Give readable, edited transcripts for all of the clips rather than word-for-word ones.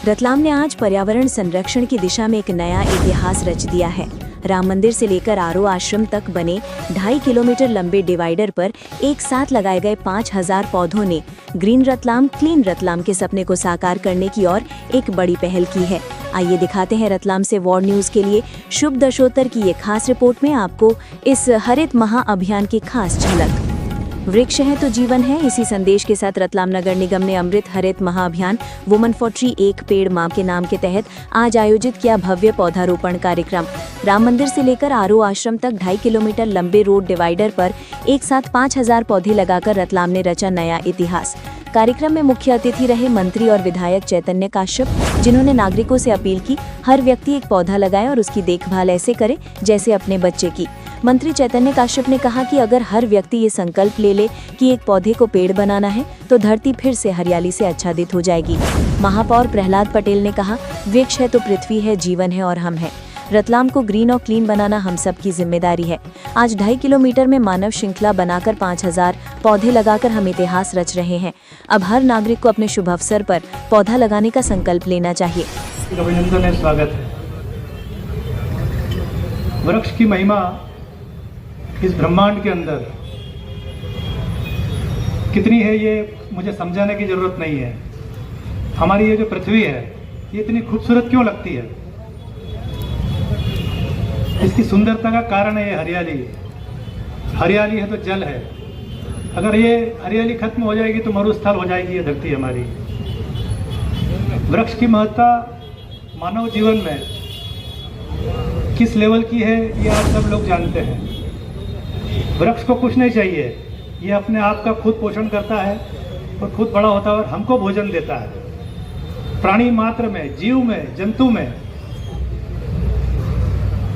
रतलाम ने आज पर्यावरण संरक्षण की दिशा में एक नया इतिहास रच दिया है। राम मंदिर से लेकर आरो आश्रम तक बने 2.5 किलोमीटर लंबे डिवाइडर पर एक साथ लगाए गए 5000 पौधों ने ग्रीन रतलाम क्लीन रतलाम के सपने को साकार करने की ओर एक बड़ी पहल की है। आइए दिखाते हैं रतलाम से वॉर न्यूज के लिए शुभ दशोत्तर की ये खास रिपोर्ट में आपको इस हरित महाअभियान की खास झलक। वृक्ष है तो जीवन है, इसी संदेश के साथ रतलाम नगर निगम ने अमृत हरित महाअभियान वुमन फॉर ट्री एक पेड़ माँ के नाम के तहत आज आयोजित किया भव्य पौधारोपण कार्यक्रम। राम मंदिर से लेकर आरो आश्रम तक 2.5 किलोमीटर लंबे रोड डिवाइडर पर एक साथ 5000 पौधे लगाकर रतलाम ने रचा नया इतिहास। कार्यक्रम में मुख्य अतिथि रहे मंत्री और विधायक चैतन्य काश्यप, जिन्होंने नागरिकों से अपील की हर व्यक्ति एक पौधा लगाए और उसकी देखभाल ऐसे करे जैसे अपने बच्चे की। मंत्री चैतन्य काश्यप ने कहा कि अगर हर व्यक्ति ये संकल्प ले कि एक पौधे को पेड़ बनाना है तो धरती फिर से हरियाली से आच्छादित हो जाएगी। महापौर प्रहलाद पटेल ने कहा, वृक्ष है तो पृथ्वी है, जीवन है और हम हैं। रतलाम को ग्रीन और क्लीन बनाना हम सब की जिम्मेदारी है। आज 2.5 किलोमीटर में मानव श्रृंखला बनाकर 5000 पौधे लगाकर हम इतिहास रच रहे हैं। अब हर नागरिक को अपने शुभ अवसर पर पौधा लगाने का संकल्प लेना चाहिए। अभिनंदन है, स्वागत है। वृक्ष की महिमा इस ब्रह्मांड के अंदर कितनी है ये मुझे समझाने की जरूरत नहीं है। हमारी ये जो पृथ्वी है ये इतनी खूबसूरत क्यों लगती है, इसकी सुंदरता का कारण है ये हरियाली। हरियाली है तो जल है, अगर ये हरियाली खत्म हो जाएगी तो मरुस्थल हो जाएगी ये धरती हमारी। वृक्ष की महत्ता मानव जीवन में किस लेवल की है ये आप सब लोग जानते हैं। वृक्ष को कुछ नहीं चाहिए, ये अपने आप का खुद पोषण करता है और खुद बड़ा होता है और हमको भोजन देता है। प्राणी मात्र में, जीव में, जंतु में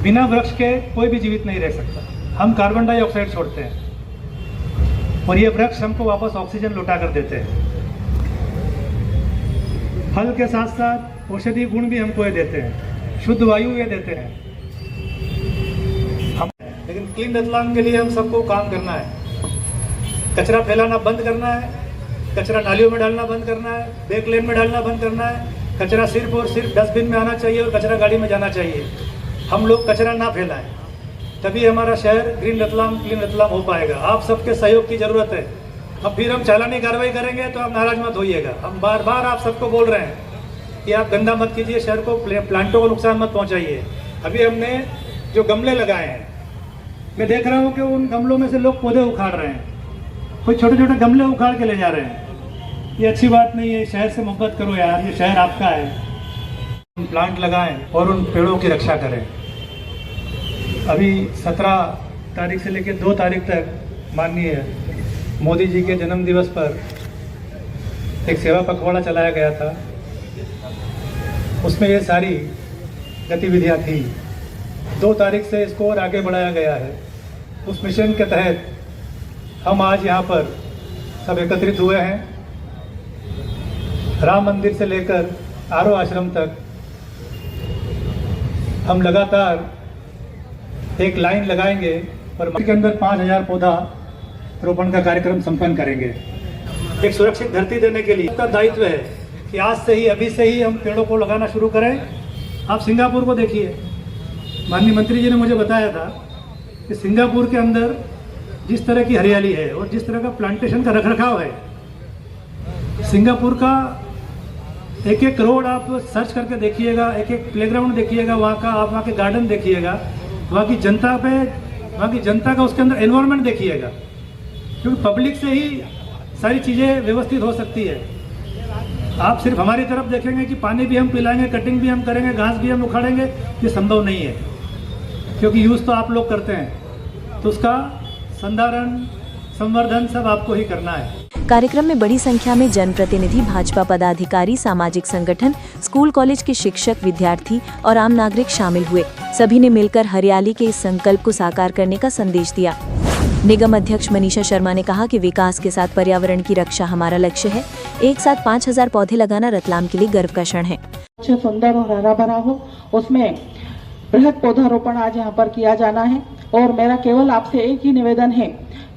बिना वृक्ष के कोई भी जीवित नहीं रह सकता। हम कार्बन डाइऑक्साइड छोड़ते हैं और ये वृक्ष हमको वापस ऑक्सीजन लौटा कर देते हैं। फल के साथ साथ औषधीय गुण भी हमको ये देते हैं, शुद्ध वायु ये देते हैं। लेकिन क्लीन रतलाम के लिए हम सबको काम करना है। कचरा फैलाना बंद करना है, कचरा नालियों में डालना बंद करना है, बैक लेन में डालना बंद करना है। कचरा सिर्फ और सिर्फ डस्टबिन में आना चाहिए और कचरा गाड़ी में जाना चाहिए। हम लोग कचरा ना फैलाएं, तभी हमारा शहर ग्रीन रतलाम क्लीन रतलाम हो पाएगा। आप सबके सहयोग की जरूरत है। अब फिर हम चालानी कार्रवाई करेंगे तो आप नाराज मत होइएगा। हम बार बार आप सबको बोल रहे हैं कि आप गंदा मत कीजिए, शहर को प्लांटों को नुकसान मत पहुँचाइए। अभी हमने जो गमले लगाए हैं, मैं देख रहा हूँ कि उन गमलों में से लोग पौधे उखाड़ रहे हैं, कोई छोटे छोटे गमले उखाड़ के ले जा रहे हैं। ये अच्छी बात नहीं है। शहर से मोहब्बत करो यार, ये शहर आपका है। प्लांट लगाएं और उन पेड़ों की रक्षा करें। अभी 17 तारीख से लेकर 2 तारीख तक माननीय मोदी जी के जन्म दिवस पर एक सेवा पखवाड़ा चलाया गया था। उसमें ये सारी गतिविधियां थी। 2 तारीख से इसको और आगे बढ़ाया गया है। उस मिशन के तहत हम आज यहाँ पर सब एकत्रित हुए हैं। राम मंदिर से लेकर आरो आश्रम तक हम लगातार एक लाइन लगाएंगे और के अंदर 5000 पौधा रोपण का कार्यक्रम संपन्न करेंगे। एक सुरक्षित धरती देने के लिए आपका दायित्व है कि आज से ही, अभी से ही हम पेड़ों को लगाना शुरू करें। आप सिंगापुर को देखिए, माननीय मंत्री जी ने मुझे बताया था कि सिंगापुर के अंदर जिस तरह की हरियाली है और जिस तरह का प्लांटेशन का रखरखाव है, सिंगापुर का एक एक रोड आप सर्च करके देखिएगा, एक एक प्लेग्राउंड देखिएगा, वहाँ का आप वहाँ के गार्डन देखिएगा, वहाँ की जनता का उसके अंदर एनवायरनमेंट देखिएगा, क्योंकि पब्लिक से ही सारी चीज़ें व्यवस्थित हो सकती है। आप सिर्फ हमारी तरफ देखेंगे कि पानी भी हम पिलाएंगे, कटिंग भी हम करेंगे, घास भी हम उखाड़ेंगे, ये संभव नहीं है, क्योंकि यूज़ तो आप लोग करते हैं, तो उसका संधारण संवर्धन सब आपको ही करना है। कार्यक्रम में बड़ी संख्या में जनप्रतिनिधि, भाजपा पदाधिकारी, सामाजिक संगठन, स्कूल कॉलेज के शिक्षक, विद्यार्थी और आम नागरिक शामिल हुए। सभी ने मिलकर हरियाली के इस संकल्प को साकार करने का संदेश दिया। निगम अध्यक्ष मनीषा शर्मा ने कहा कि विकास के साथ पर्यावरण की रक्षा हमारा लक्ष्य है। एक साथ 5000 पौधे लगाना रतलाम के लिए गर्व का क्षण है। सुंदर और हरा भरा हो, उसमें बृहद पौधारोपण आज यहाँ पर किया जाना है। और मेरा केवल आपसे एक ही निवेदन है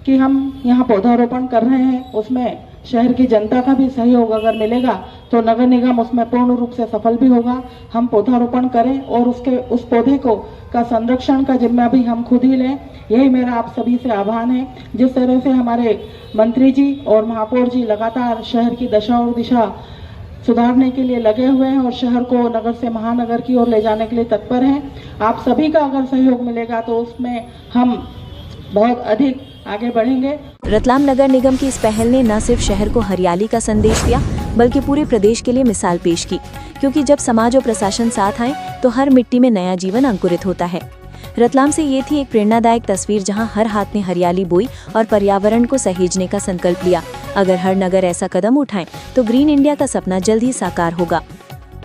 कि हम यहाँ पौधारोपण कर रहे हैं, उसमें शहर की जनता का भी सहयोग अगर मिलेगा तो नगर निगम उसमें पूर्ण रूप से सफल भी होगा। हम पौधारोपण करें और उस पौधे का संरक्षण का जिम्मा भी हम खुद ही लें। यही मेरा आप सभी से आह्वान है। जिस तरह से हमारे मंत्री जी और महापौर जी लगातार शहर की दशा और दिशा सुधारने के लिए लगे हुए हैं और शहर को नगर से महानगर की ओर ले जाने के लिए तत्पर हैं, आप सभी का अगर सहयोग मिलेगा तो उसमें हम बहुत अधिक आगे बढ़ेंगे। रतलाम नगर निगम की इस पहल ने न सिर्फ शहर को हरियाली का संदेश दिया बल्कि पूरे प्रदेश के लिए मिसाल पेश की, क्योंकि जब समाज और प्रशासन साथ आए तो हर मिट्टी में नया जीवन अंकुरित होता है। रतलाम से ये थी एक प्रेरणादायक तस्वीर जहां हर हाथ ने हरियाली बोई और पर्यावरण को सहेजने का संकल्प लिया। अगर हर नगर ऐसा कदम उठाए तो ग्रीन इंडिया का सपना जल्द ही साकार होगा।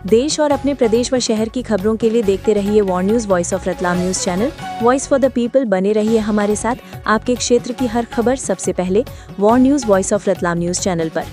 देश और अपने प्रदेश व शहर की खबरों के लिए देखते रहिए war news voice of Ratlam news channel. Voice for the people बने रहिए हमारे साथ। आपके क्षेत्र की हर खबर सबसे पहले war news voice of Ratlam news channel पर।